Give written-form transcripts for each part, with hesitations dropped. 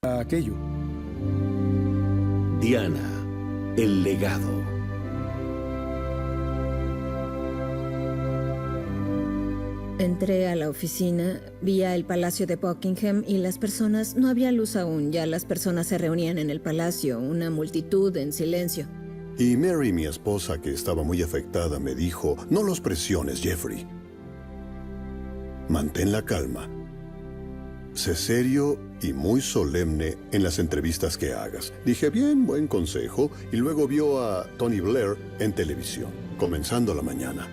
aquello. Diana, el legado. Entré a la oficina, vi el palacio de Buckingham y las personas, no había luz aún, ya las personas se reunían en el palacio, una multitud en silencio. Y Mary, mi esposa, que estaba muy afectada, me dijo, no los presiones, Jeffrey. Mantén la calma. Sé serio y muy solemne en las entrevistas que hagas. Dije, bien, buen consejo. Y luego vio a Tony Blair en televisión, comenzando la mañana.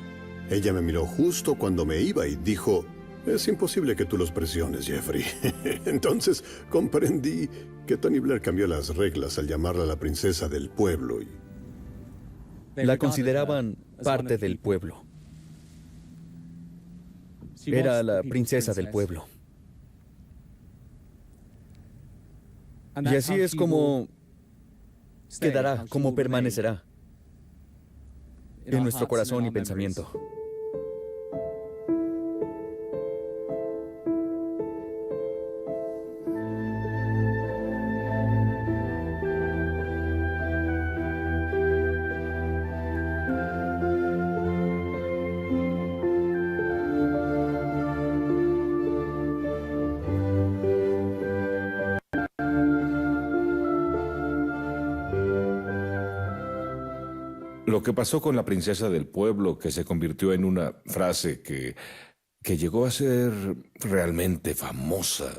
Ella me miró justo cuando me iba y dijo, es imposible que tú los presiones, Jeffrey. Entonces comprendí que Tony Blair cambió las reglas al llamarla la princesa del pueblo. La consideraban parte del pueblo. Era la princesa del pueblo. Y así es como quedará, como permanecerá en nuestro corazón y pensamiento. Lo que pasó con la princesa del pueblo, que se convirtió en una frase que llegó a ser realmente famosa,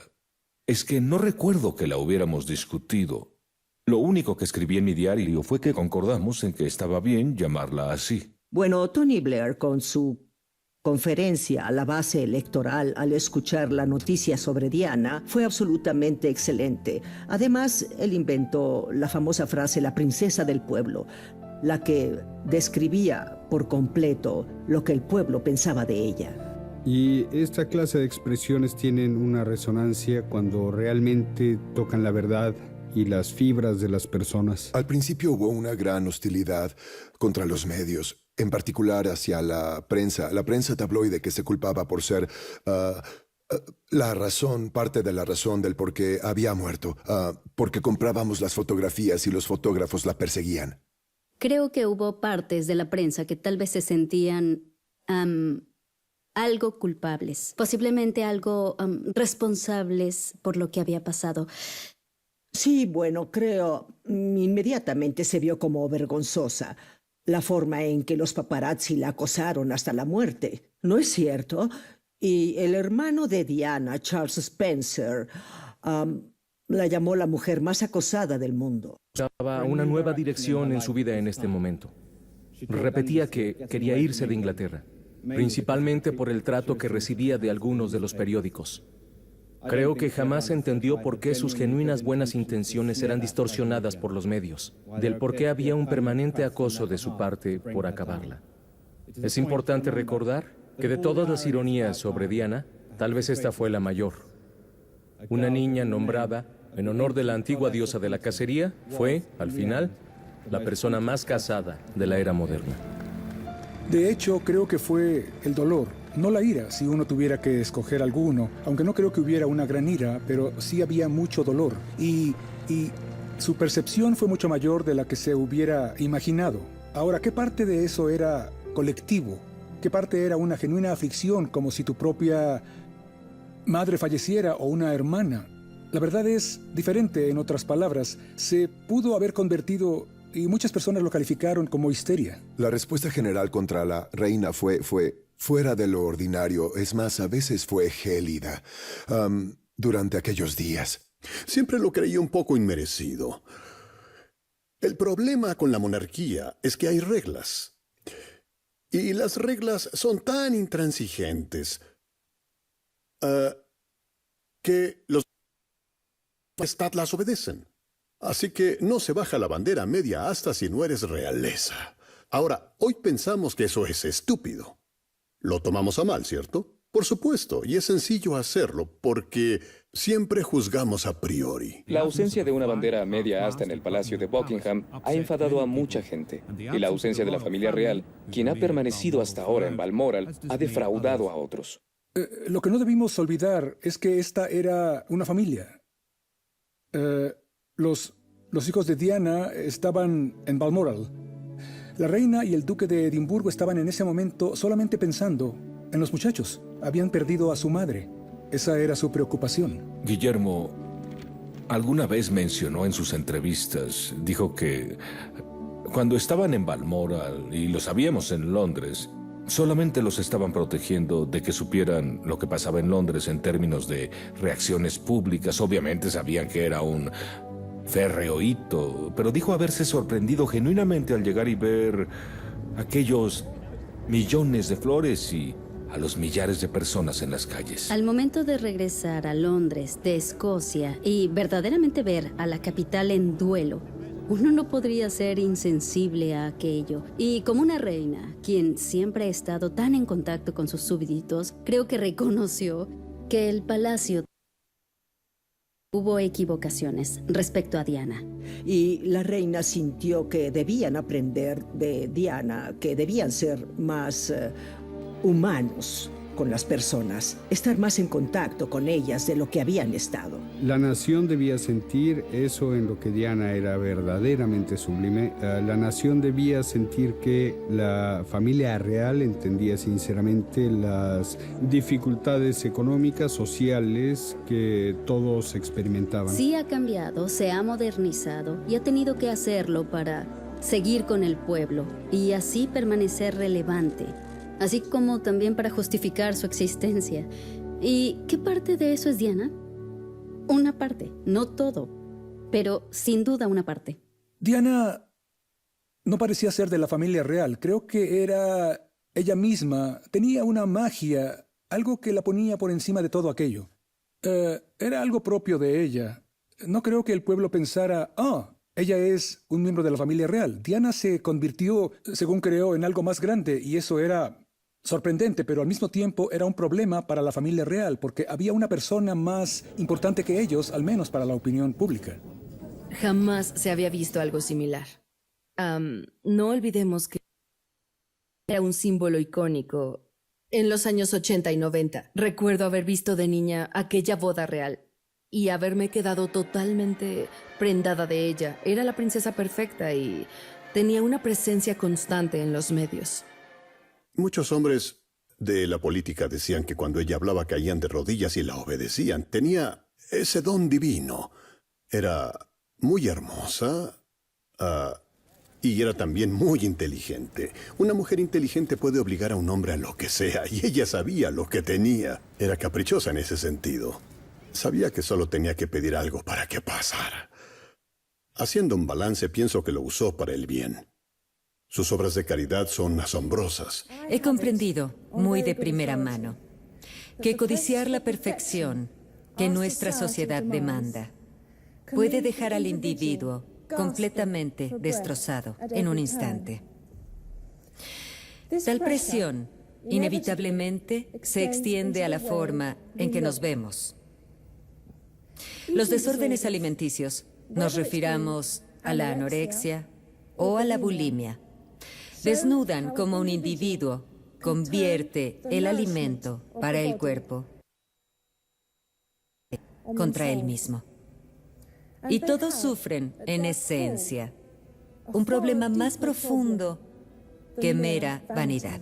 es que no recuerdo que la hubiéramos discutido. Lo único que escribí en mi diario fue que concordamos en que estaba bien llamarla así. Bueno, Tony Blair, con su conferencia a la base electoral al escuchar la noticia sobre Diana, fue absolutamente excelente. Además, él inventó la famosa frase «la princesa del pueblo», la que describía por completo lo que el pueblo pensaba de ella. Y esta clase de expresiones tienen una resonancia cuando realmente tocan la verdad y las fibras de las personas. Al principio hubo una gran hostilidad contra los medios, en particular hacia la prensa tabloide que se culpaba por ser parte de la razón del por qué había muerto, porque comprábamos las fotografías y los fotógrafos la perseguían. Creo que hubo partes de la prensa que tal vez se sentían algo culpables, posiblemente algo responsables por lo que había pasado. Sí, bueno, creo inmediatamente se vio como vergonzosa la forma en que los paparazzi la acosaron hasta la muerte. ¿No es cierto? Y el hermano de Diana, Charles Spencer, la llamó la mujer más acosada del mundo. Daba una nueva dirección en su vida en este momento. Repetía que quería irse de Inglaterra, principalmente por el trato que recibía de algunos de los periódicos. Creo que jamás entendió por qué sus genuinas buenas intenciones eran distorsionadas por los medios, del por qué había un permanente acoso de su parte por acabarla. Es importante recordar que de todas las ironías sobre Diana, tal vez esta fue la mayor. Una niña nombrada en honor de la antigua diosa de la cacería fue, al final, la persona más casada de la era moderna. De hecho, creo que fue el dolor, no la ira, si uno tuviera que escoger alguno. Aunque no creo que hubiera una gran ira, pero sí había mucho dolor. Y su percepción fue mucho mayor de la que se hubiera imaginado. Ahora, ¿qué parte de eso era colectivo? ¿Qué parte era una genuina aflicción, como si tu propia madre falleciera o una hermana? La verdad es diferente, en otras palabras. Se pudo haber convertido, y muchas personas lo calificaron como histeria. La respuesta general contra la reina fue fuera de lo ordinario. Es más, a veces fue gélida durante aquellos días. Siempre lo creí un poco inmerecido. El problema con la monarquía es que hay reglas. Y las reglas son tan intransigentes que los majestad las obedecen. Así que no se baja la bandera media asta si no eres realeza. Ahora, hoy pensamos que eso es estúpido. Lo tomamos a mal, ¿cierto? Por supuesto, y es sencillo hacerlo porque siempre juzgamos a priori. La ausencia de una bandera media asta en el Palacio de Buckingham ha enfadado a mucha gente. Y la ausencia de la familia real, quien ha permanecido hasta ahora en Balmoral, ha defraudado a otros. Lo que no debimos olvidar es que esta era una familia. Los hijos de Diana estaban en Balmoral. La reina y el duque de Edimburgo estaban en ese momento solamente pensando en los muchachos. Habían perdido a su madre. Esa era su preocupación. Guillermo alguna vez mencionó en sus entrevistas, dijo que cuando estaban en Balmoral, y lo sabíamos en Londres, solamente los estaban protegiendo de que supieran lo que pasaba en Londres en términos de reacciones públicas. Obviamente sabían que era un férreo hito, pero dijo haberse sorprendido genuinamente al llegar y ver aquellos millones de flores y a los millares de personas en las calles. Al momento de regresar a Londres, de Escocia, y verdaderamente ver a la capital en duelo, uno no podría ser insensible a aquello. Y como una reina, quien siempre ha estado tan en contacto con sus súbditos, creo que reconoció que el palacio hubo equivocaciones respecto a Diana. Y la reina sintió que debían aprender de Diana, que debían ser más humanos con las personas, estar más en contacto con ellas de lo que habían estado. La nación debía sentir eso en lo que Diana era verdaderamente sublime. La nación debía sentir que la familia real entendía sinceramente las dificultades económicas, sociales que todos experimentaban. Sí ha cambiado, se ha modernizado y ha tenido que hacerlo para seguir con el pueblo y así permanecer relevante, así como también para justificar su existencia. ¿Y qué parte de eso es Diana? Una parte, no todo, pero sin duda una parte. Diana no parecía ser de la familia real. Creo que era ella misma. Tenía una magia, algo que la ponía por encima de todo aquello. Era algo propio de ella. No creo que el pueblo pensara, ella es un miembro de la familia real. Diana se convirtió, según creo, en algo más grande y eso era sorprendente, pero al mismo tiempo era un problema para la familia real, porque había una persona más importante que ellos, al menos para la opinión pública. Jamás se había visto algo similar. No olvidemos que era un símbolo icónico en los años 80 y 90. Recuerdo haber visto de niña aquella boda real y haberme quedado totalmente prendada de ella. Era la princesa perfecta y tenía una presencia constante en los medios. Muchos hombres de la política decían que cuando ella hablaba caían de rodillas y la obedecían. Tenía ese don divino. Era muy hermosa y era también muy inteligente. Una mujer inteligente puede obligar a un hombre a lo que sea, y ella sabía lo que tenía. Era caprichosa en ese sentido. Sabía que solo tenía que pedir algo para que pasara. Haciendo un balance, pienso que lo usó para el bien. Sus obras de caridad son asombrosas. He comprendido, muy de primera mano, que codiciar la perfección que nuestra sociedad demanda puede dejar al individuo completamente destrozado en un instante. Tal presión inevitablemente se extiende a la forma en que nos vemos. Los desórdenes alimenticios, nos refiramos a la anorexia o a la bulimia, desnudan cómo un individuo convierte el alimento para el cuerpo contra él mismo. Y todos sufren, en esencia, un problema más profundo que mera vanidad.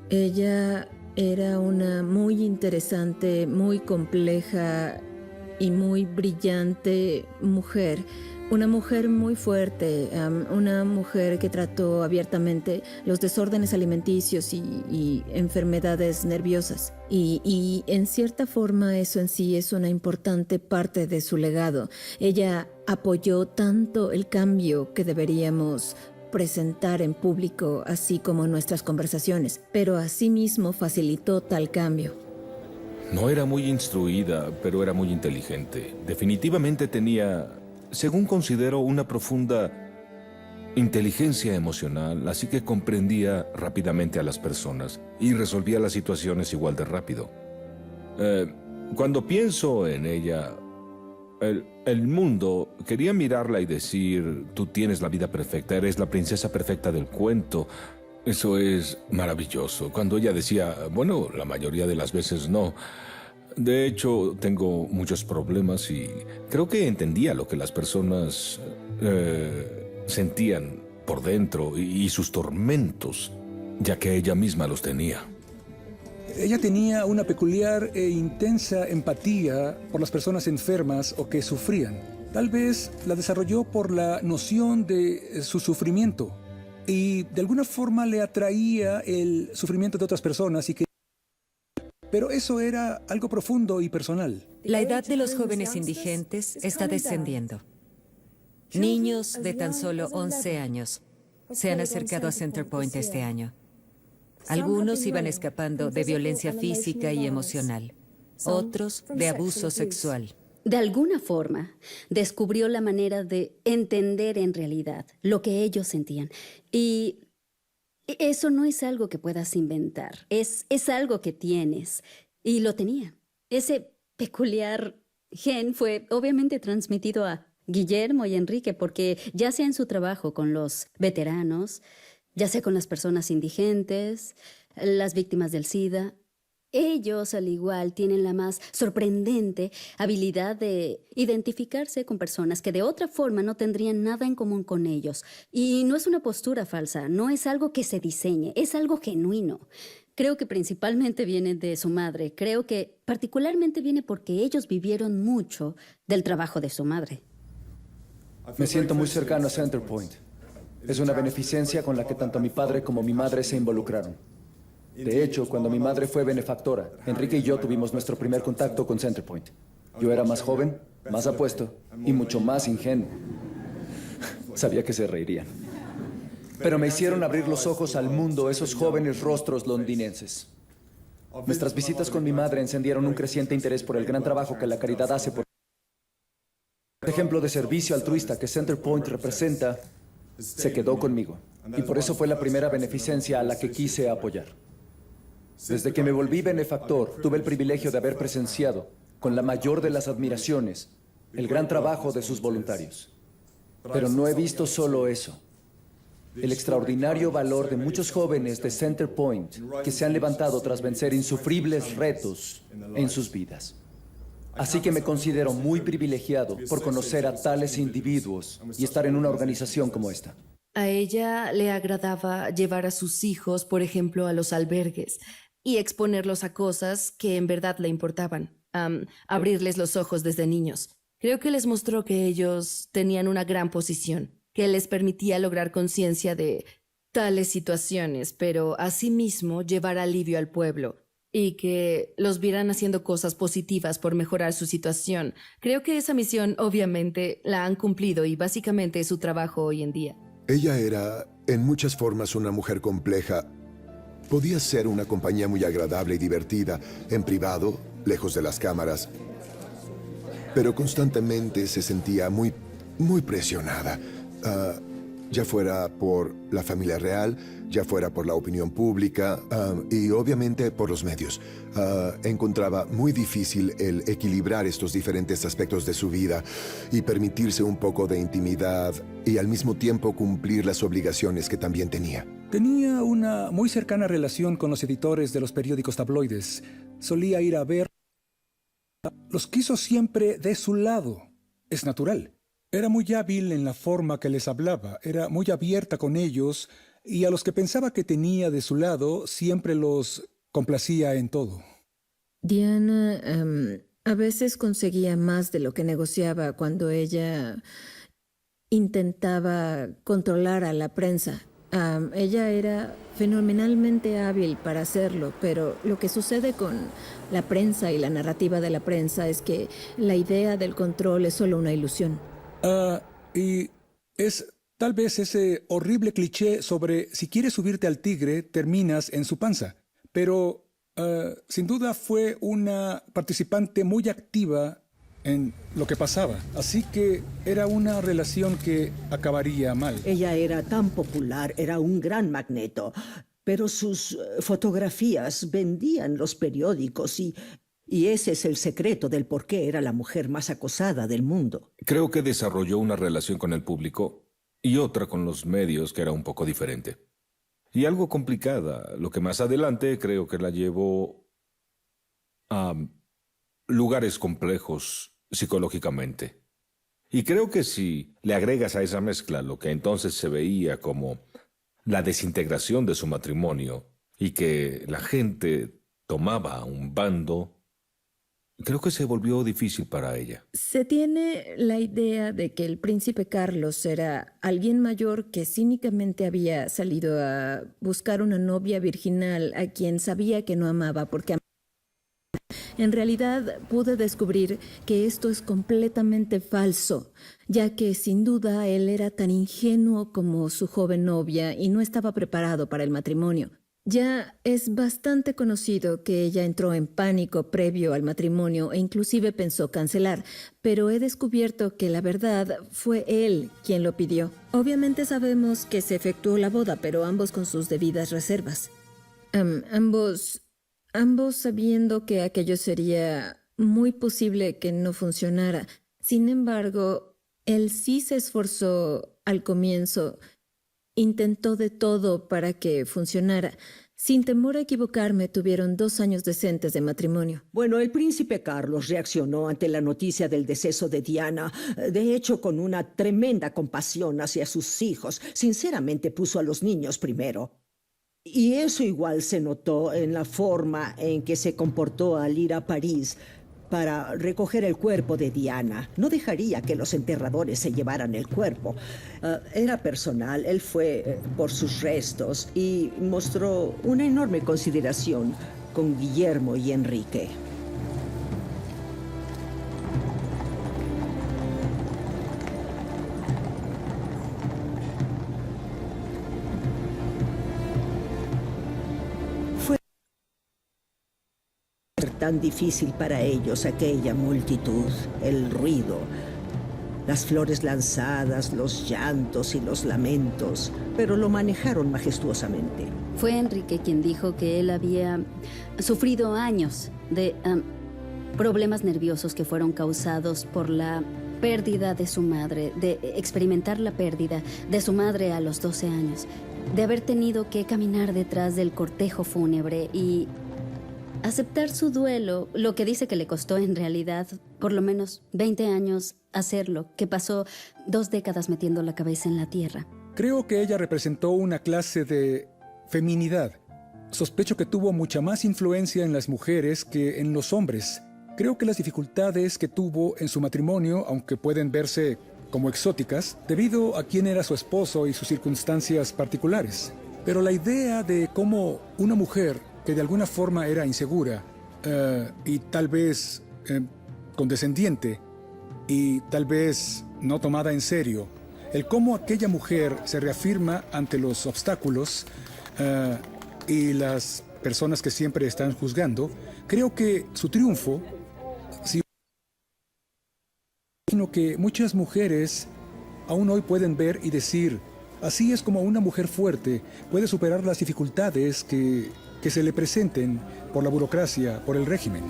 Ella era una muy interesante, muy compleja y muy brillante mujer. Una mujer muy fuerte, una mujer que trató abiertamente los desórdenes alimenticios y enfermedades nerviosas. Y en cierta forma eso en sí es una importante parte de su legado. Ella apoyó tanto el cambio que deberíamos presentar en público, así como nuestras conversaciones, pero asimismo facilitó tal cambio. No era muy instruida, pero era muy inteligente. Definitivamente tenía, según considero, una profunda inteligencia emocional, así que comprendía rápidamente a las personas y resolvía las situaciones igual de rápido. Cuando pienso en ella, el mundo quería mirarla y decir, tú tienes la vida perfecta, eres la princesa perfecta del cuento. Eso es maravilloso. Cuando ella decía, bueno, la mayoría de las veces no, De hecho, tengo muchos problemas y creo que entendía lo que las personas sentían por dentro y sus tormentos, ya que ella misma los tenía. Ella tenía una peculiar e intensa empatía por las personas enfermas o que sufrían. Tal vez la desarrolló por la noción de su sufrimiento y de alguna forma le atraía el sufrimiento de otras personas pero eso era algo profundo y personal. La edad de los jóvenes indigentes está descendiendo. Niños de tan solo 11 años se han acercado a Centerpoint este año. Algunos iban escapando de violencia física y emocional, otros de abuso sexual. De alguna forma, descubrió la manera de entender en realidad lo que ellos sentían. Y eso no es algo que puedas inventar, es algo que tienes. Y lo tenía. Ese peculiar gen fue obviamente transmitido a Guillermo y Enrique, porque ya sea en su trabajo con los veteranos, ya sea con las personas indigentes, las víctimas del SIDA, ellos al igual tienen la más sorprendente habilidad de identificarse con personas que de otra forma no tendrían nada en común con ellos. Y no es una postura falsa, no es algo que se diseñe, es algo genuino. Creo que principalmente viene de su madre, creo que particularmente viene porque ellos vivieron mucho del trabajo de su madre. Me siento muy cercano a Centerpoint. Es una beneficencia con la que tanto mi padre como mi madre se involucraron. De hecho, cuando mi madre fue benefactora, Enrique y yo tuvimos nuestro primer contacto con Centerpoint. Yo era más joven, más apuesto y mucho más ingenuo. Sabía que se reirían. Pero me hicieron abrir los ojos al mundo esos jóvenes rostros londinenses. Nuestras visitas con mi madre encendieron un creciente interés por el gran trabajo que la caridad hace por el ejemplo de servicio altruista que Centerpoint representa. Se quedó conmigo y por eso fue la primera beneficencia a la que quise apoyar. Desde que me volví benefactor, tuve el privilegio de haber presenciado, con la mayor de las admiraciones, el gran trabajo de sus voluntarios. Pero no he visto solo eso. El extraordinario valor de muchos jóvenes de Centerpoint que se han levantado tras vencer insufribles retos en sus vidas. Así que me considero muy privilegiado por conocer a tales individuos y estar en una organización como esta. A ella le agradaba llevar a sus hijos, por ejemplo, a los albergues y exponerlos a cosas que en verdad le importaban, abrirles los ojos desde niños. Creo que les mostró que ellos tenían una gran posición, que les permitía lograr conciencia de tales situaciones, pero asimismo llevar alivio al pueblo y que los vieran haciendo cosas positivas por mejorar su situación. Creo que esa misión obviamente la han cumplido y básicamente es su trabajo hoy en día. Ella era, en muchas formas, una mujer compleja. Podía ser una compañía muy agradable y divertida, en privado, lejos de las cámaras. Pero constantemente se sentía muy presionada. Ya fuera por la familia real, ya fuera por la opinión pública y obviamente por los medios. Encontraba muy difícil el equilibrar estos diferentes aspectos de su vida y permitirse un poco de intimidad y al mismo tiempo cumplir las obligaciones que también tenía. Tenía una muy cercana relación con los editores de los periódicos tabloides. Solía ir a ver. Los quiso siempre de su lado. Es natural. Era muy hábil en la forma que les hablaba, era muy abierta con ellos y a los que pensaba que tenía de su lado siempre los complacía en todo. Diana a veces conseguía más de lo que negociaba cuando ella intentaba controlar a la prensa. Ella era fenomenalmente hábil para hacerlo, pero lo que sucede con la prensa y la narrativa de la prensa es que la idea del control es solo una ilusión. Y es tal vez ese horrible cliché sobre si quieres subirte al tigre, terminas en su panza. Pero sin duda fue una participante muy activa en lo que pasaba. Así que era una relación que acabaría mal. Ella era tan popular, era un gran magneto. Pero sus fotografías vendían los periódicos y ese es el secreto del por qué era la mujer más acosada del mundo. Creo que desarrolló una relación con el público y otra con los medios que era un poco diferente. Y algo complicada, lo que más adelante creo que la llevó a lugares complejos psicológicamente. Y creo que si le agregas a esa mezcla lo que entonces se veía como la desintegración de su matrimonio y que la gente tomaba un bando, creo que se volvió difícil para ella. Se tiene la idea de que el príncipe Carlos era alguien mayor que cínicamente había salido a buscar una novia virginal a quien sabía que no amaba porque en realidad pude descubrir que esto es completamente falso, ya que sin duda él era tan ingenuo como su joven novia y no estaba preparado para el matrimonio. Ya es bastante conocido que ella entró en pánico previo al matrimonio e inclusive pensó cancelar, pero he descubierto que la verdad fue él quien lo pidió. Obviamente sabemos que se efectuó la boda, pero ambos con sus debidas reservas. Ambos sabiendo que aquello sería muy posible que no funcionara. Sin embargo, él sí se esforzó al comienzo. Intentó de todo para que funcionara. Sin temor a equivocarme, tuvieron 2 años decentes de matrimonio. Bueno, el príncipe Carlos reaccionó ante la noticia del deceso de Diana, de hecho con una tremenda compasión hacia sus hijos. Sinceramente puso a los niños primero. Y eso igual se notó en la forma en que se comportó al ir a París para recoger el cuerpo de Diana. No dejaría que los enterradores se llevaran el cuerpo. Era personal, él fue por sus restos y mostró una enorme consideración con Guillermo y Enrique. Tan difícil para ellos aquella multitud, el ruido, las flores lanzadas, los llantos y los lamentos, pero lo manejaron majestuosamente. Fue Enrique quien dijo que él había sufrido años de problemas nerviosos que fueron causados por la pérdida de su madre, de experimentar la pérdida de su madre a los 12 años, de haber tenido que caminar detrás del cortejo fúnebre y aceptar su duelo, lo que dice que le costó en realidad por lo menos 20 años hacerlo, que pasó 2 décadas metiendo la cabeza en la tierra. Creo que ella representó una clase de feminidad. Sospecho que tuvo mucha más influencia en las mujeres que en los hombres. Creo que las dificultades que tuvo en su matrimonio, aunque pueden verse como exóticas, debido a quién era su esposo y sus circunstancias particulares. Pero la idea de cómo una mujer que de alguna forma era insegura y tal vez condescendiente y tal vez no tomada en serio, el cómo aquella mujer se reafirma ante los obstáculos y las personas que siempre están juzgando, creo que su triunfo, sino que muchas mujeres aún hoy pueden ver y decir, así es como una mujer fuerte puede superar las dificultades que se le presenten por la burocracia, por el régimen.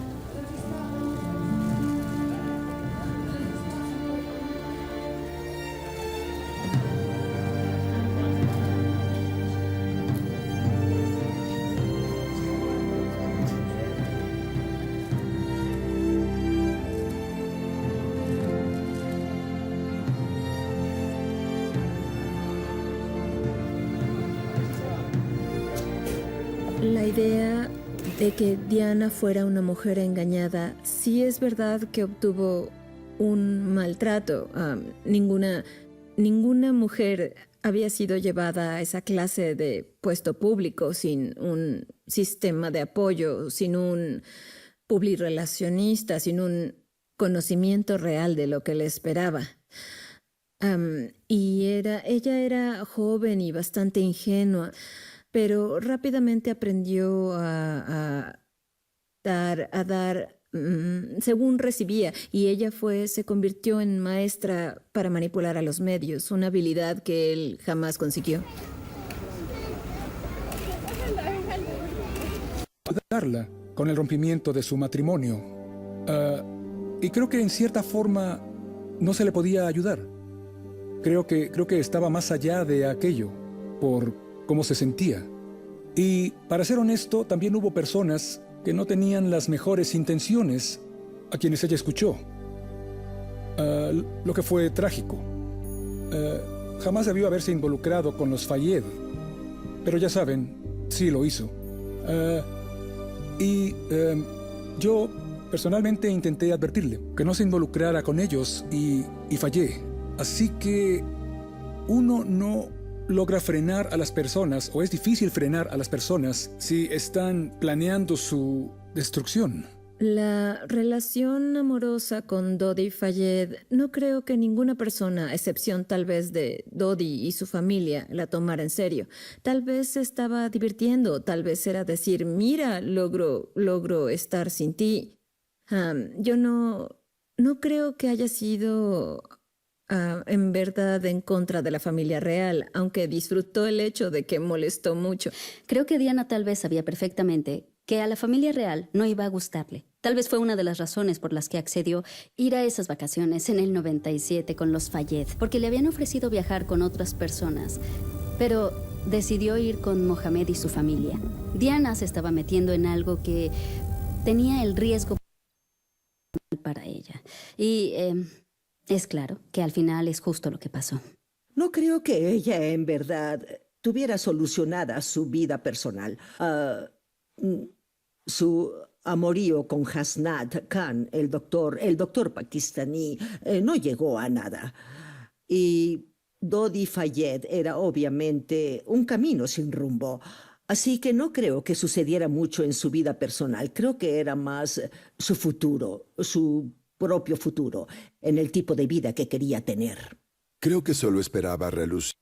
La idea de que Diana fuera una mujer engañada, sí es verdad que obtuvo un maltrato. Ninguna mujer había sido llevada a esa clase de puesto público sin un sistema de apoyo, sin un publirelacionista, sin un conocimiento real de lo que le esperaba. Ella era joven y bastante ingenua, pero rápidamente aprendió a dar según recibía, y ella se convirtió en maestra para manipular a los medios, una habilidad que él jamás consiguió. Ayudarla con el rompimiento de su matrimonio. Y creo que en cierta forma no se le podía ayudar. Creo que estaba más allá de aquello, por cómo se sentía. Y para ser honesto, también hubo personas que no tenían las mejores intenciones a quienes ella escuchó. Lo que fue trágico. Jamás debió haberse involucrado con los Fayed, pero ya saben, sí lo hizo. Yo personalmente intenté advertirle que no se involucrara con ellos y fallé. Así que uno no logra frenar a las personas, o es difícil frenar a las personas si están planeando su destrucción. La relación amorosa con Dodi Fayed, no creo que ninguna persona, a excepción tal vez de Dodi y su familia, la tomara en serio. Tal vez se estaba divirtiendo, tal vez era decir, mira, logro estar sin ti. Yo no creo que haya sido en verdad en contra de la familia real, aunque disfrutó el hecho de que molestó mucho. Creo que Diana tal vez sabía perfectamente que a la familia real no iba a gustarle. Tal vez fue una de las razones por las que accedió ir a esas vacaciones en el 97 con los Fayed, porque le habían ofrecido viajar con otras personas, pero decidió ir con Mohamed y su familia. Diana se estaba metiendo en algo que tenía el riesgo para ella. Y es claro que al final es justo lo que pasó. No creo que ella en verdad tuviera solucionada su vida personal. Su amorío con Hasnat Khan, el doctor pakistaní, no llegó a nada. Y Dodi Fayed era obviamente un camino sin rumbo. Así que no creo que sucediera mucho en su vida personal. Creo que era más su futuro, su propio futuro, en el tipo de vida que quería tener. Creo que solo esperaba relucir.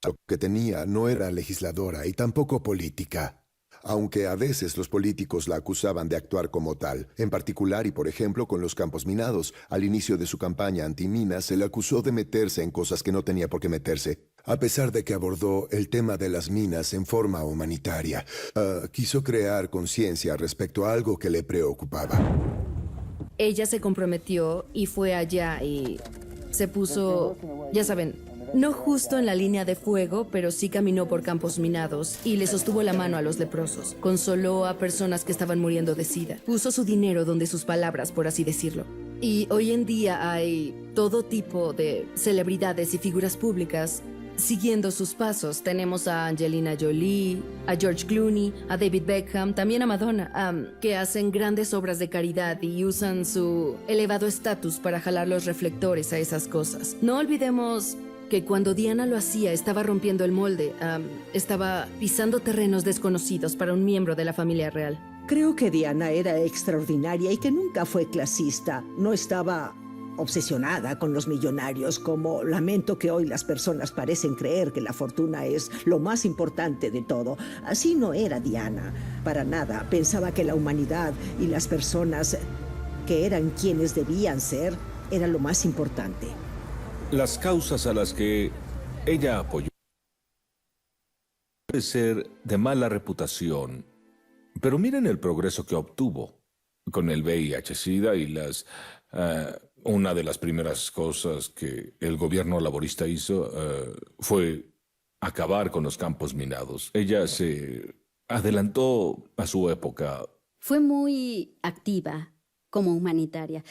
Lo que tenía no era legisladora y tampoco política. Aunque a veces los políticos la acusaban de actuar como tal. En particular y por ejemplo con los campos minados. Al inicio de su campaña antiminas se le acusó de meterse en cosas que no tenía por qué meterse. A pesar de que abordó el tema de las minas en forma humanitaria. Quiso crear conciencia respecto a algo que le preocupaba. Ella se comprometió y fue allá y se puso, ya saben, no justo en la línea de fuego, pero sí caminó por campos minados y le sostuvo la mano a los leprosos. Consoló a personas que estaban muriendo de sida. Puso su dinero donde sus palabras, por así decirlo. Y hoy en día hay todo tipo de celebridades y figuras públicas siguiendo sus pasos. Tenemos a Angelina Jolie, a George Clooney, a David Beckham, también a Madonna, que hacen grandes obras de caridad y usan su elevado estatus para jalar los reflectores a esas cosas. No olvidemos que cuando Diana lo hacía estaba rompiendo el molde, estaba pisando terrenos desconocidos para un miembro de la familia real. Creo que Diana era extraordinaria y que nunca fue clasista. No estaba obsesionada con los millonarios, como lamento que hoy las personas parecen creer que la fortuna es lo más importante de todo. Así no era Diana, para nada. Pensaba que la humanidad y las personas que eran quienes debían ser era lo más importante. Las causas a las que ella apoyó puede ser de mala reputación, pero miren el progreso que obtuvo con el VIH-Sida y una de las primeras cosas que el gobierno laborista hizo fue acabar con los campos minados. Ella se adelantó a su época. Fue muy activa como humanitaria.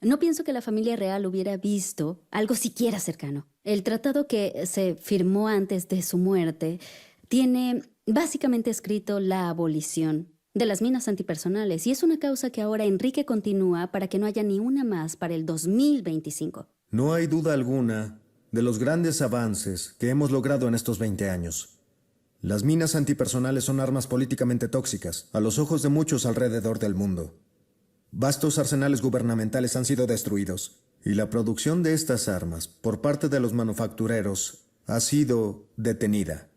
No pienso que la familia real hubiera visto algo siquiera cercano. El tratado que se firmó antes de su muerte tiene básicamente escrito la abolición de las minas antipersonales, y es una causa que ahora Enrique continúa para que no haya ni una más para el 2025. No hay duda alguna de los grandes avances que hemos logrado en estos 20 años. Las minas antipersonales son armas políticamente tóxicas, a los ojos de muchos alrededor del mundo. Vastos arsenales gubernamentales han sido destruidos, y la producción de estas armas por parte de los manufactureros ha sido detenida.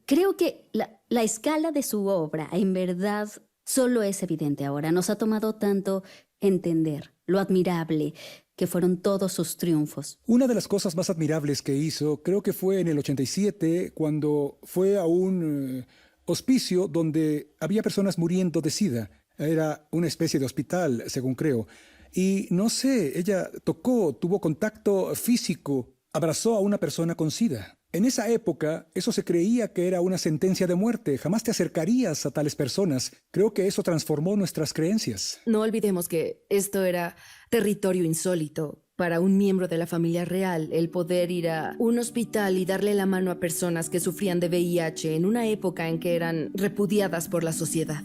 Creo que la escala de su obra, en verdad, solo es evidente ahora. Nos ha tomado tanto entender lo admirable que fueron todos sus triunfos. Una de las cosas más admirables que hizo, creo que fue en el 87, cuando fue a un hospicio donde había personas muriendo de SIDA. Era una especie de hospital, según creo. Y no sé, ella tuvo contacto físico abrazó a una persona con SIDA. En esa época, eso se creía que era una sentencia de muerte. Jamás te acercarías a tales personas. Creo que eso transformó nuestras creencias. No olvidemos que esto era territorio insólito para un miembro de la familia real, el poder ir a un hospital y darle la mano a personas que sufrían de VIH en una época en que eran repudiadas por la sociedad.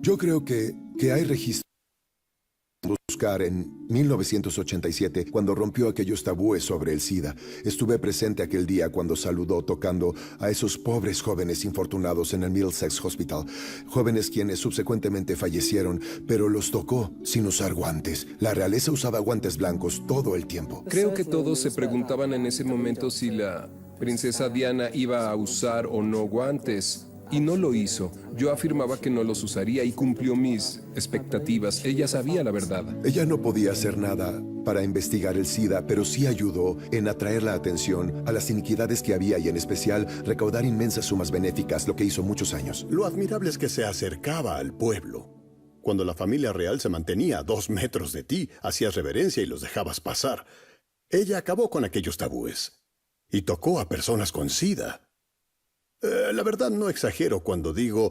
Yo creo que hay registros. Buscar en 1987, cuando rompió aquellos tabúes sobre el SIDA. Estuve presente aquel día cuando saludó tocando a esos pobres jóvenes infortunados en el Middlesex Hospital. Jóvenes quienes subsecuentemente fallecieron, pero los tocó sin usar guantes. La realeza usaba guantes blancos todo el tiempo. Creo que todos se preguntaban en ese momento si la princesa Diana iba a usar o no guantes. Y no lo hizo. Yo afirmaba que no los usaría y cumplió mis expectativas. Ella sabía la verdad. Ella no podía hacer nada para investigar el SIDA, pero sí ayudó en atraer la atención a las iniquidades que había y en especial recaudar inmensas sumas benéficas, lo que hizo muchos años. Lo admirable es que se acercaba al pueblo. Cuando la familia real se mantenía a 2 metros de ti, hacías reverencia y los dejabas pasar. Ella acabó con aquellos tabúes y tocó a personas con SIDA. La verdad no exagero cuando digo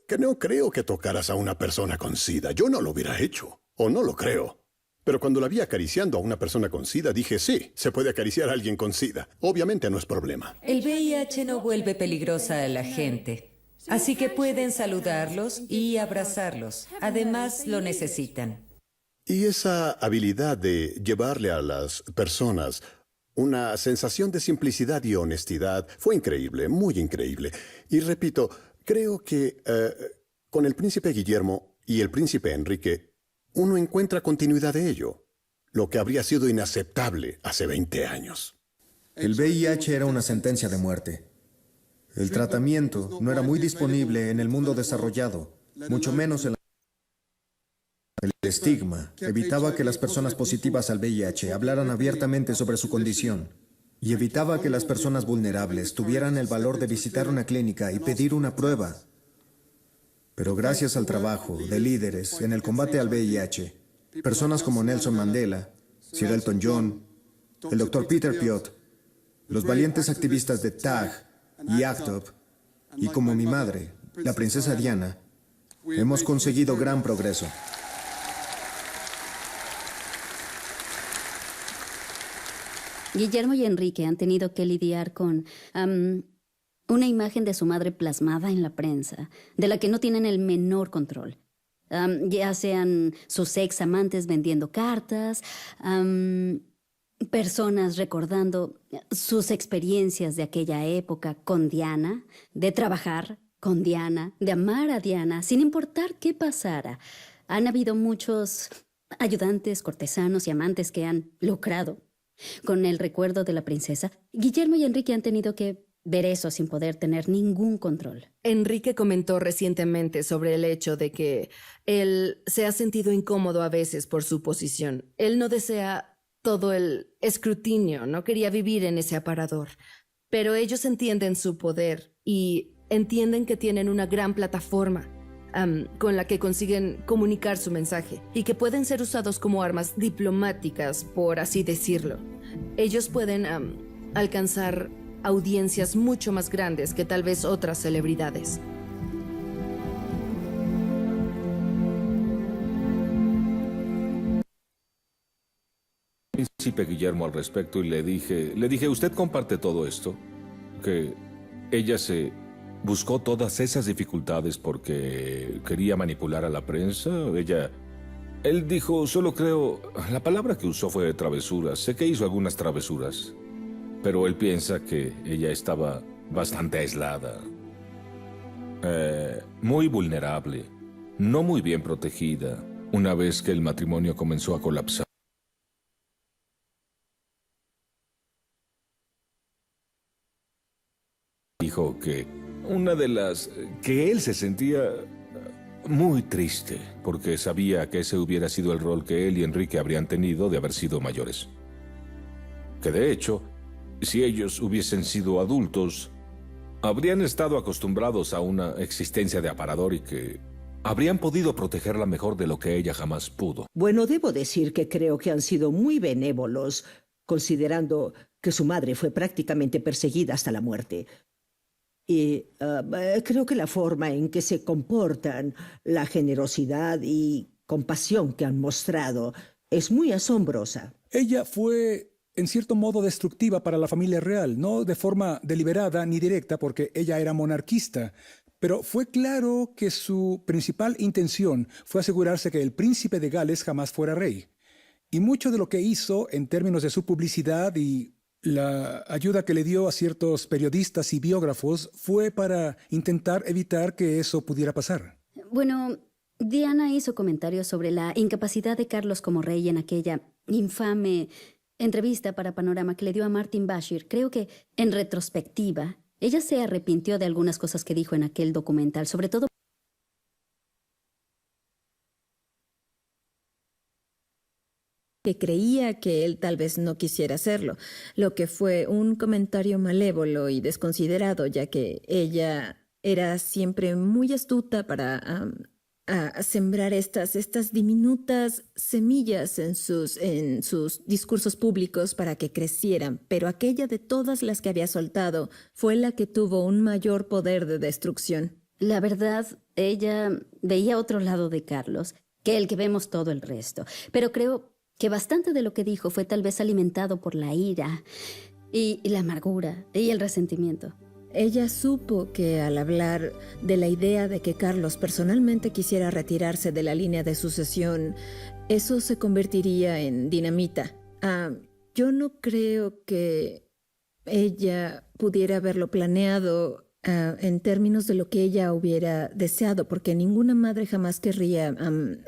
que no creo que tocaras a una persona con SIDA. Yo no lo hubiera hecho, o no lo creo. Pero cuando la vi acariciando a una persona con SIDA, dije, sí, se puede acariciar a alguien con SIDA. Obviamente no es problema. El VIH no vuelve peligrosa a la gente, así que pueden saludarlos y abrazarlos. Además, lo necesitan. Y esa habilidad de llevarle a las personas una sensación de simplicidad y honestidad fue increíble, muy increíble. Y repito, creo que con el príncipe Guillermo y el príncipe Enrique, uno encuentra continuidad de ello, lo que habría sido inaceptable hace 20 años. El VIH era una sentencia de muerte. El tratamiento no era muy disponible en el mundo desarrollado, mucho menos en la... El estigma evitaba que las personas positivas al VIH hablaran abiertamente sobre su condición y evitaba que las personas vulnerables tuvieran el valor de visitar una clínica y pedir una prueba. Pero gracias al trabajo de líderes en el combate al VIH, personas como Nelson Mandela, Sir Elton John, el Dr. Peter Piot, los valientes activistas de TAG y ACT UP, y como mi madre, la princesa Diana, hemos conseguido gran progreso. Guillermo y Enrique han tenido que lidiar con una imagen de su madre plasmada en la prensa, de la que no tienen el menor control. Ya sean sus ex amantes vendiendo cartas, personas recordando sus experiencias de aquella época con Diana, de trabajar con Diana, de amar a Diana, sin importar qué pasara. Han habido muchos ayudantes, cortesanos y amantes que han lucrado con el recuerdo de la princesa. Guillermo y Enrique han tenido que ver eso sin poder tener ningún control. Enrique comentó recientemente sobre el hecho de que él se ha sentido incómodo a veces por su posición. Él no desea todo el escrutinio, no quería vivir en ese aparador. Pero ellos entienden su poder y entienden que tienen una gran plataforma con la que consiguen comunicar su mensaje y que pueden ser usados como armas diplomáticas, por así decirlo. Ellos pueden alcanzar audiencias mucho más grandes que tal vez otras celebridades. Príncipe Guillermo al respecto y le dije, ¿usted comparte todo esto? Que ella se buscó todas esas dificultades porque quería manipular a la prensa. Él dijo, solo creo, la palabra que usó fue travesuras. Sé que hizo algunas travesuras, pero él piensa que ella estaba bastante aislada, muy vulnerable, no muy bien protegida, una vez que el matrimonio comenzó a colapsar. Dijo que una de las que él se sentía muy triste porque sabía que ese hubiera sido el rol que él y Enrique habrían tenido de haber sido mayores. Que de hecho, si ellos hubiesen sido adultos, habrían estado acostumbrados a una existencia de aparador y que habrían podido protegerla mejor de lo que ella jamás pudo. Bueno, debo decir que creo que han sido muy benévolos, considerando que su madre fue prácticamente perseguida hasta la muerte. Y creo que la forma en que se comportan, la generosidad y compasión que han mostrado, es muy asombrosa. Ella fue, en cierto modo, destructiva para la familia real, no de forma deliberada ni directa, porque ella era monarquista, pero fue claro que su principal intención fue asegurarse que el príncipe de Gales jamás fuera rey. Y mucho de lo que hizo en términos de su publicidad y la ayuda que le dio a ciertos periodistas y biógrafos fue para intentar evitar que eso pudiera pasar. Bueno, Diana hizo comentarios sobre la incapacidad de Carlos como rey en aquella infame entrevista para Panorama que le dio a Martin Bashir. Creo que, en retrospectiva, ella se arrepintió de algunas cosas que dijo en aquel documental, sobre todo que creía que él tal vez no quisiera hacerlo, lo que fue un comentario malévolo y desconsiderado, ya que ella era siempre muy astuta para a sembrar estas diminutas semillas en sus discursos públicos para que crecieran, pero aquella de todas las que había soltado fue la que tuvo un mayor poder de destrucción. la verdad, ella veía otro lado de Carlos que el que vemos todo el resto. Pero creo que bastante de lo que dijo fue tal vez alimentado por la ira y la amargura y el resentimiento. Ella supo que al hablar de la idea de que Carlos personalmente quisiera retirarse de la línea de sucesión, eso se convertiría en dinamita. Yo no creo que ella pudiera haberlo planeado en términos de lo que ella hubiera deseado, porque ninguna madre jamás querría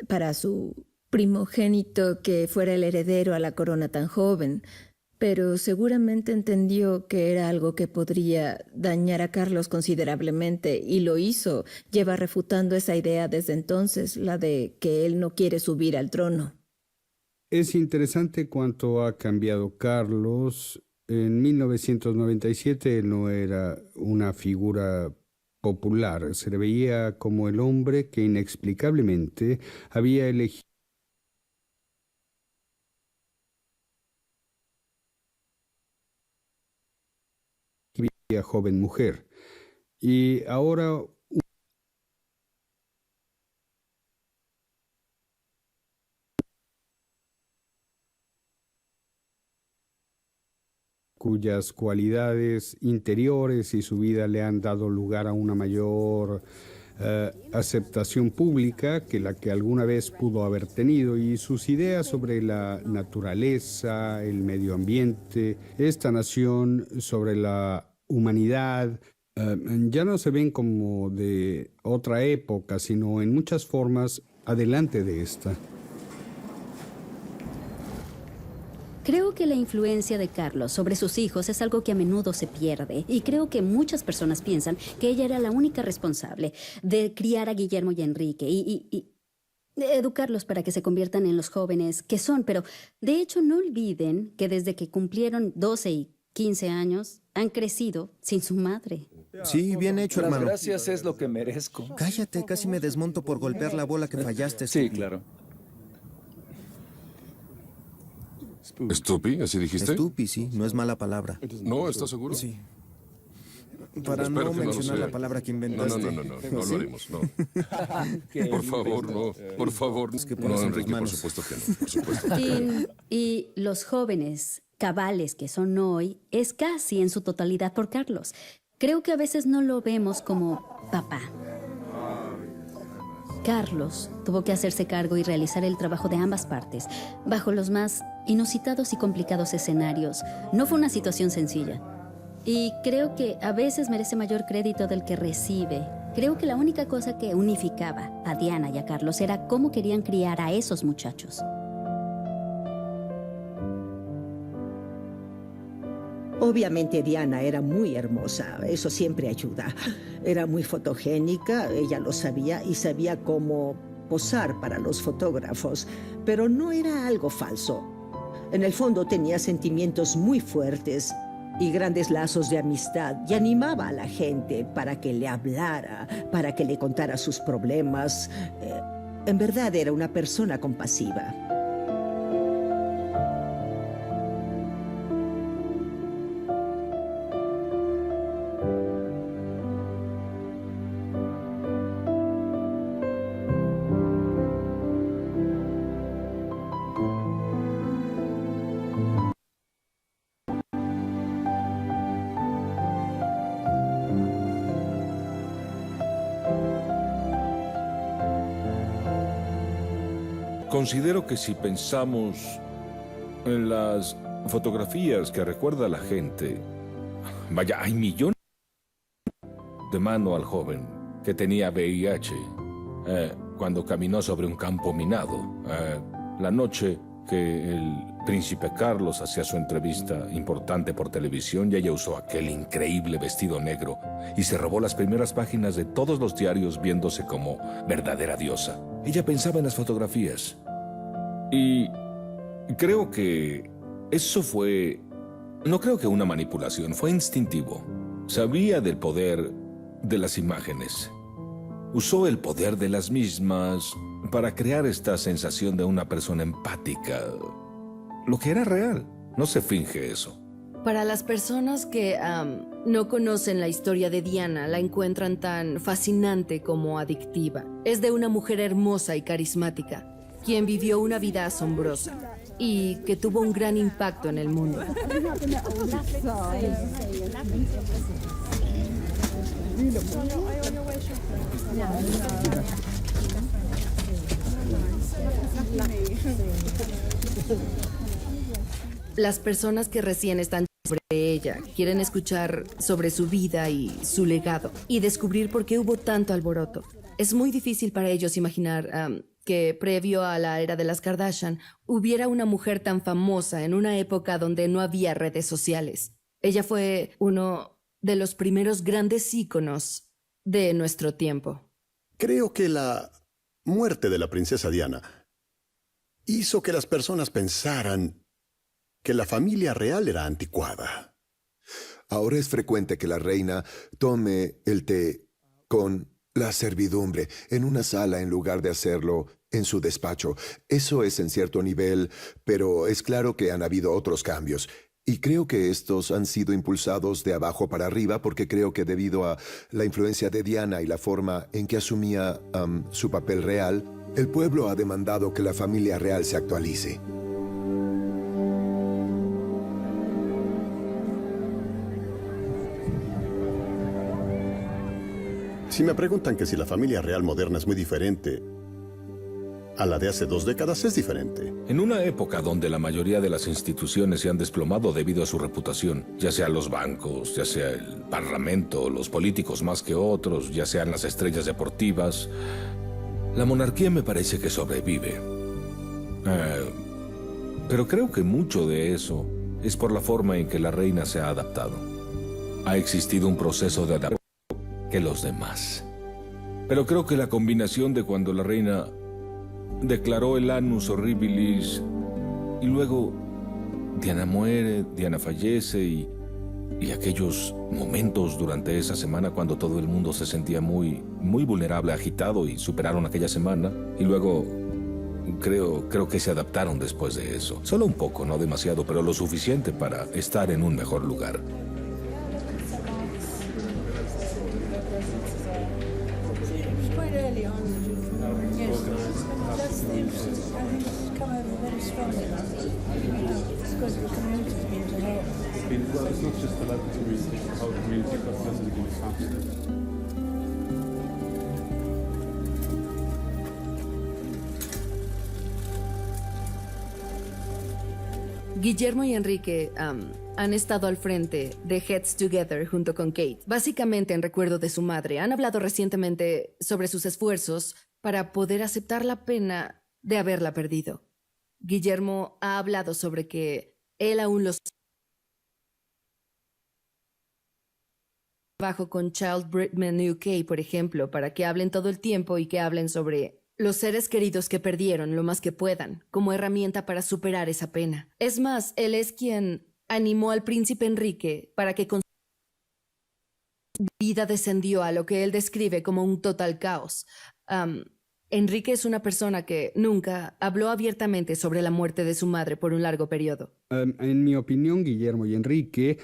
para su primogénito que fuera el heredero a la corona tan joven. Pero seguramente entendió que era algo que podría dañar a Carlos considerablemente y lo hizo. Lleva refutando esa idea desde entonces, la de que él no quiere subir al trono. Es interesante cuánto ha cambiado Carlos. En 1997 él no era una figura popular. Se le veía como el hombre que inexplicablemente había elegido joven mujer. Y ahora cuyas cualidades interiores y su vida le han dado lugar a una mayor aceptación pública que la que alguna vez pudo haber tenido, y sus ideas sobre la naturaleza, el medio ambiente, esta nación, sobre la humanidad, ya no se ven como de otra época, sino en muchas formas adelante de esta. Creo que la influencia de Carlos sobre sus hijos es algo que a menudo se pierde, y creo que muchas personas piensan que ella era la única responsable de criar a Guillermo y a Enrique y de educarlos para que se conviertan en los jóvenes que son. Pero de hecho no olviden que desde que cumplieron 12 y 15 años han crecido sin su madre. Sí, bien hecho, hermano. Las gracias es lo que merezco. Cállate, casi me desmonto por golpear la bola que fallaste. Sí, claro. ¿Stupi? ¿Así dijiste? Stupi, sí, no es mala palabra. No, ¿estás seguro? Sí. Para Espero no que mencionar lo la sea. palabra que inventaste. No lo haremos, no. Qué Por favor, lindo. no. Por favor. Es que No, pones en tus Enrique, por manos. supuesto que no. Por supuesto que no. Y los jóvenes cabales que son hoy es casi en su totalidad por Carlos. Creo que a veces no lo vemos como papá. Carlos tuvo que hacerse cargo y realizar el trabajo de ambas partes, bajo los más inusitados y complicados escenarios. No fue una situación sencilla. Y creo que a veces merece mayor crédito del que recibe. Creo que la única cosa que unificaba a Diana y a Carlos era cómo querían criar a esos muchachos. Obviamente Diana era muy hermosa, eso siempre ayuda. Era muy fotogénica, ella lo sabía y sabía cómo posar para los fotógrafos, pero no era algo falso. En el fondo tenía sentimientos muy fuertes y grandes lazos de amistad y animaba a la gente para que le hablara, para que le contara sus problemas. En verdad era una persona compasiva. considero que si pensamos en las fotografías que recuerda la gente, vaya, hay millones de mano al joven que tenía VIH cuando caminó sobre un campo minado, la noche que el príncipe Carlos hacía su entrevista importante por televisión y ella usó aquel increíble vestido negro y se robó las primeras páginas de todos los diarios viéndose como verdadera diosa. Ella pensaba en las fotografías y creo que eso fue, no creo que una manipulación, fue instintivo. Sabía del poder de las imágenes. Usó el poder de las mismas para crear esta sensación de una persona empática. Lo que era real. No se finge eso. Para las personas que no conocen la historia de Diana, la encuentran tan fascinante como adictiva. Es de una mujer hermosa y carismática, quien vivió una vida asombrosa y que tuvo un gran impacto en el mundo. Las personas que recién están sobre ella quieren escuchar sobre su vida y su legado y descubrir por qué hubo tanto alboroto. Es muy difícil para ellos imaginar que previo a la era de las Kardashian hubiera una mujer tan famosa en una época donde no había redes sociales. Ella fue uno de los primeros grandes íconos de nuestro tiempo. Creo que la muerte de la princesa Diana hizo que las personas pensaran que la familia real era anticuada. Ahora es frecuente que la reina tome el té con la servidumbre en una sala en lugar de hacerlo en su despacho. Eso es en cierto nivel, pero es claro que han habido otros cambios. Y creo que estos han sido impulsados de abajo para arriba porque creo que debido a la influencia de Diana y la forma en que asumía su papel real, el pueblo ha demandado que la familia real se actualice. Si me preguntan que si la familia real moderna es muy diferente a la de hace 2 décadas, es diferente. En una época donde la mayoría de las instituciones se han desplomado debido a su reputación, ya sea los bancos, ya sea el parlamento, los políticos más que otros, ya sean las estrellas deportivas, la monarquía me parece que sobrevive. Pero creo que mucho de eso es por la forma en que la reina se ha adaptado. Ha existido un proceso de adaptación que los demás. Pero creo que la combinación de cuando la reina declaró el annus horribilis y luego Diana muere, Diana fallece y aquellos momentos durante esa semana cuando todo el mundo se sentía muy vulnerable, agitado y superaron aquella semana y luego creo que se adaptaron después de eso. Solo un poco, no demasiado, pero lo suficiente para estar en un mejor lugar. Guillermo y Enrique han estado al frente de Heads Together junto con Kate, básicamente en recuerdo de su madre. Han hablado recientemente sobre sus esfuerzos para poder aceptar la pena de haberla perdido. Guillermo ha hablado sobre que él aún los trabajo con Child Britman UK, por ejemplo, para que hablen todo el tiempo y que hablen sobre los seres queridos que perdieron lo más que puedan, como herramienta para superar esa pena. Es más, él es quien animó al príncipe Enrique para que con su vida descendió a lo que él describe como un total caos. Enrique es una persona que nunca habló abiertamente sobre la muerte de su madre por un largo periodo. En mi opinión, Guillermo y Enrique,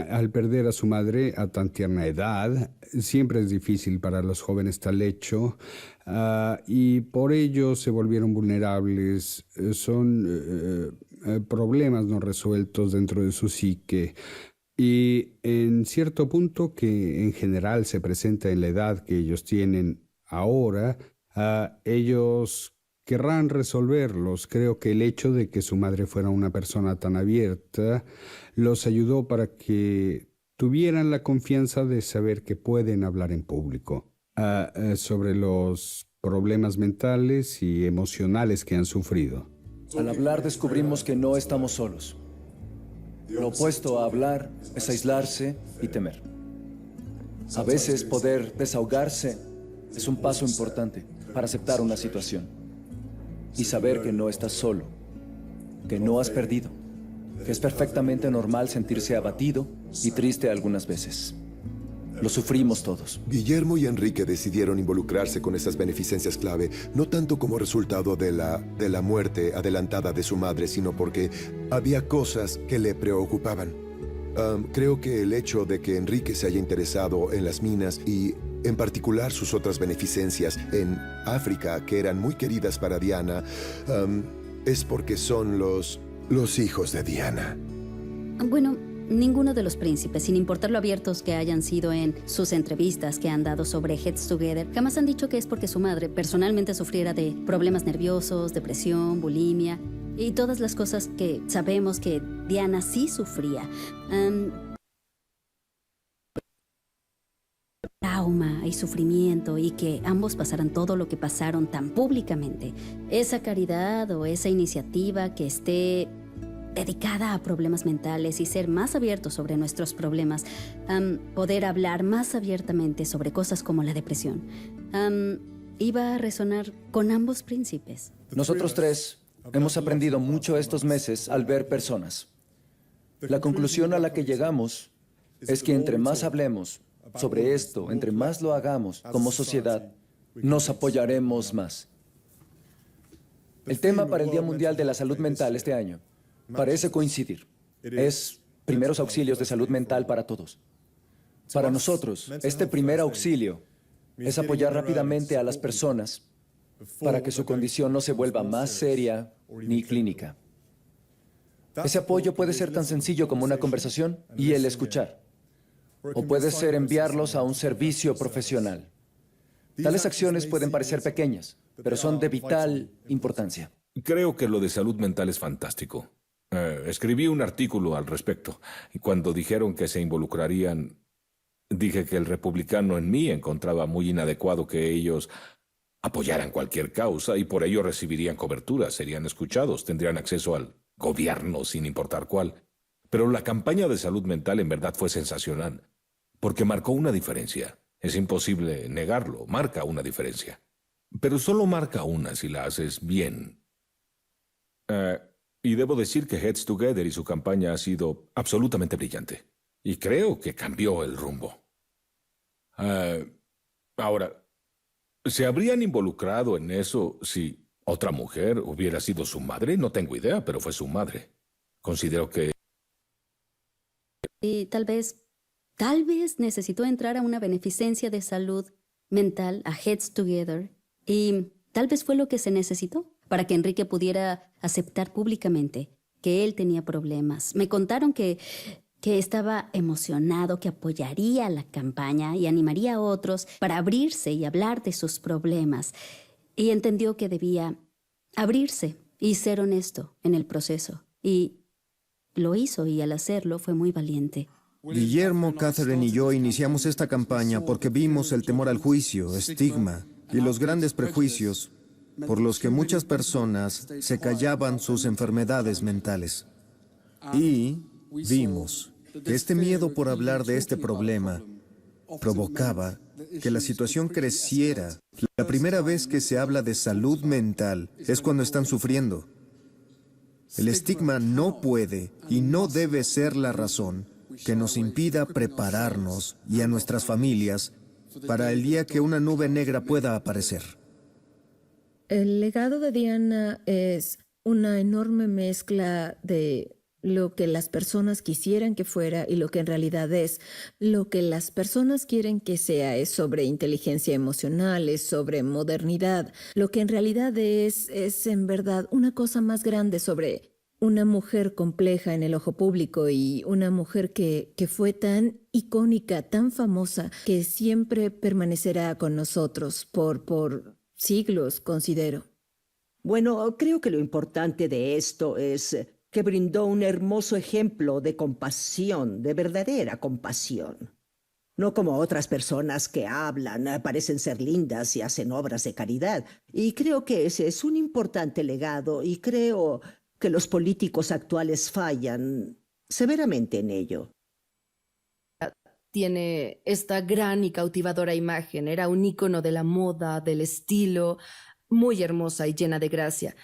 al perder a su madre a tan tierna edad, siempre es difícil para los jóvenes tal hecho, y por ello se volvieron vulnerables. Son problemas no resueltos dentro de su psique. Y en cierto punto que en general se presenta en la edad que ellos tienen ahora, ellos querrán resolverlos. Creo que el hecho de que su madre fuera una persona tan abierta los ayudó para que tuvieran la confianza de saber que pueden hablar en público sobre los problemas mentales y emocionales que han sufrido. Al hablar descubrimos que no estamos solos. Lo opuesto a hablar es aislarse y temer. A veces poder desahogarse es un paso importante para aceptar una situación y saber que no estás solo, que no has perdido, que es perfectamente normal sentirse abatido y triste algunas veces. Lo sufrimos todos. Guillermo y Enrique decidieron involucrarse con esas beneficencias clave, no tanto como resultado de la muerte adelantada de su madre, sino porque había cosas que le preocupaban. Creo que el hecho de que Enrique se haya interesado en las minas y en particular sus otras beneficencias en África, que eran muy queridas para Diana, es porque son los hijos de Diana. Bueno, ninguno de los príncipes, sin importar lo abiertos que hayan sido en sus entrevistas que han dado sobre Heads Together, jamás han dicho que es porque su madre personalmente sufriera de problemas nerviosos, depresión, bulimia y todas las cosas que sabemos que Diana sí sufría. Trauma y sufrimiento, y que ambos pasaran todo lo que pasaron tan públicamente. Esa caridad o esa iniciativa que esté dedicada a problemas mentales y ser más abiertos sobre nuestros problemas, poder hablar más abiertamente sobre cosas como la depresión, iba a resonar con ambos príncipes. Nosotros tres hemos aprendido mucho estos meses al ver personas. La conclusión a la que llegamos es que entre más hablemos sobre esto, entre más lo hagamos como sociedad, nos apoyaremos más. El tema para el Día Mundial de la Salud Mental este año parece coincidir. Es primeros auxilios de salud mental para todos. Para nosotros, este primer auxilio es apoyar rápidamente a las personas para que su condición no se vuelva más seria ni clínica. Ese apoyo puede ser tan sencillo como una conversación y el escuchar, o puede ser enviarlos a un servicio profesional. Tales acciones pueden parecer pequeñas, pero son de vital importancia. Creo que lo de salud mental es fantástico. Escribí un artículo al respecto, y cuando dijeron que se involucrarían, dije que el republicano en mí encontraba muy inadecuado que ellos apoyaran cualquier causa y por ello recibirían cobertura, serían escuchados, tendrían acceso al gobierno sin importar cuál. Pero la campaña de salud mental en verdad fue sensacional, porque marcó una diferencia. Es imposible negarlo, marca una diferencia. Pero solo marca una si la haces bien. Y debo decir que Heads Together y su campaña ha sido absolutamente brillante. Y creo que cambió el rumbo. Ahora, ¿se habrían involucrado en eso si otra mujer hubiera sido su madre? No tengo idea, pero fue su madre. Considero que... Y tal vez necesitó entrar a una beneficencia de salud mental, a Heads Together, y tal vez fue lo que se necesitó para que Enrique pudiera aceptar públicamente que él tenía problemas. Me contaron que estaba emocionado, que apoyaría la campaña y animaría a otros para abrirse y hablar de sus problemas. Y entendió que debía abrirse y ser honesto en el proceso. Y lo hizo, y al hacerlo fue muy valiente. Guillermo, Catherine y yo iniciamos esta campaña porque vimos el temor al juicio, estigma y los grandes prejuicios por los que muchas personas se callaban sus enfermedades mentales. Y vimos que este miedo por hablar de este problema provocaba que la situación creciera. La primera vez que se habla de salud mental es cuando están sufriendo. El estigma no puede y no debe ser la razón que nos impida prepararnos y a nuestras familias para el día que una nube negra pueda aparecer. El legado de Diana es una enorme mezcla de lo que las personas quisieran que fuera y lo que en realidad es. Lo que las personas quieren que sea es sobre inteligencia emocional, es sobre modernidad. Lo que en realidad es en verdad una cosa más grande sobre una mujer compleja en el ojo público y una mujer que fue tan icónica, tan famosa, que siempre permanecerá con nosotros por siglos, considero. Bueno, creo que lo importante de esto es que brindó un hermoso ejemplo de compasión, de verdadera compasión. No como otras personas que hablan, parecen ser lindas y hacen obras de caridad. Y creo que ese es un importante legado y creo que los políticos actuales fallan severamente en ello. Tiene esta gran y cautivadora imagen. Era un ícono de la moda, del estilo, muy hermosa y llena de gracia.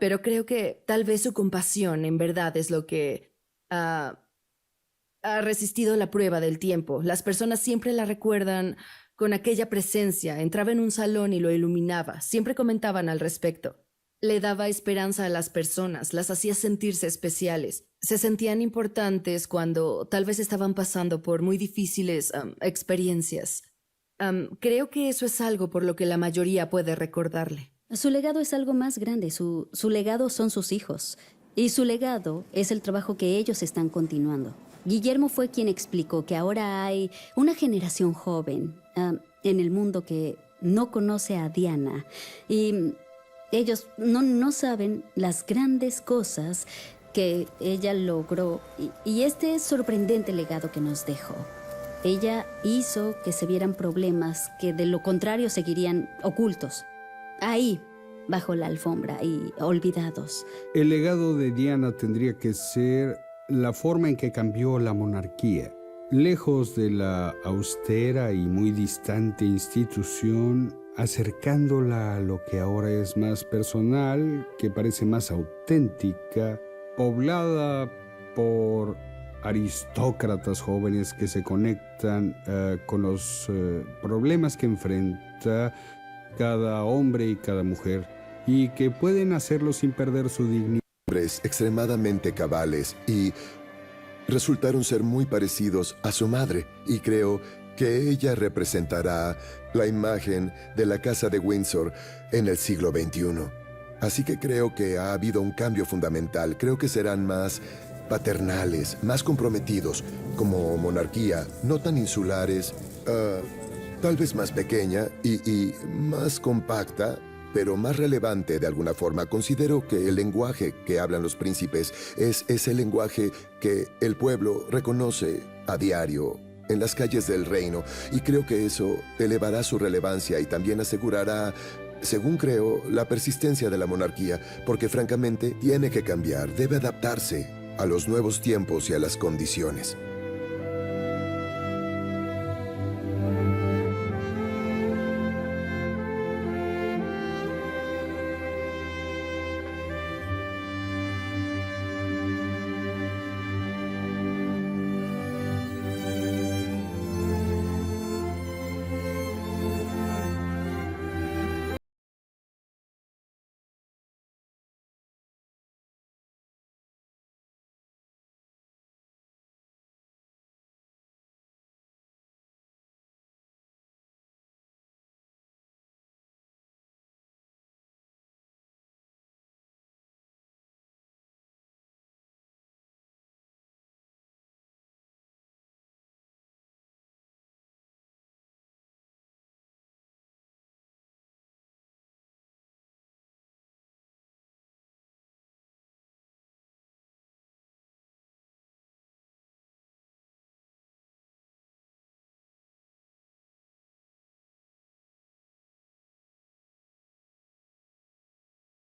Pero creo que tal vez su compasión en verdad es lo que ha resistido la prueba del tiempo. Las personas siempre la recuerdan con aquella presencia. Entraba en un salón y lo iluminaba. Siempre comentaban al respecto. Le daba esperanza a las personas, las hacía sentirse especiales. Se sentían importantes cuando tal vez estaban pasando por muy difíciles experiencias. Creo que eso es algo por lo que la mayoría puede recordarle. Su legado es algo más grande. Su legado son sus hijos. Y su legado es el trabajo que ellos están continuando. Guillermo fue quien explicó que ahora hay una generación joven en el mundo que no conoce a Diana. Y ellos no saben las grandes cosas que ella logró. Y este es sorprendente legado que nos dejó. Ella hizo que se vieran problemas que de lo contrario seguirían ocultos. Ahí, bajo la alfombra y olvidados. El legado de Diana tendría que ser la forma en que cambió la monarquía. Lejos de la austera y muy distante institución, acercándola a lo que ahora es más personal, que parece más auténtica, poblada por aristócratas jóvenes que se conectan con los problemas que enfrenta cada hombre y cada mujer, y que pueden hacerlo sin perder su dignidad. Hombres extremadamente cabales y resultaron ser muy parecidos a su madre, y creo que ella representará la imagen de la Casa de Windsor en el siglo XXI. Así que creo que ha habido un cambio fundamental. Creo que serán más paternales, más comprometidos como monarquía, no tan insulares, tal vez más pequeña y más compacta, pero más relevante de alguna forma. Considero que el lenguaje que hablan los príncipes es ese lenguaje que el pueblo reconoce a diario en las calles del reino, y creo que eso elevará su relevancia y también asegurará, según creo, la persistencia de la monarquía, porque francamente tiene que cambiar, debe adaptarse a los nuevos tiempos y a las condiciones.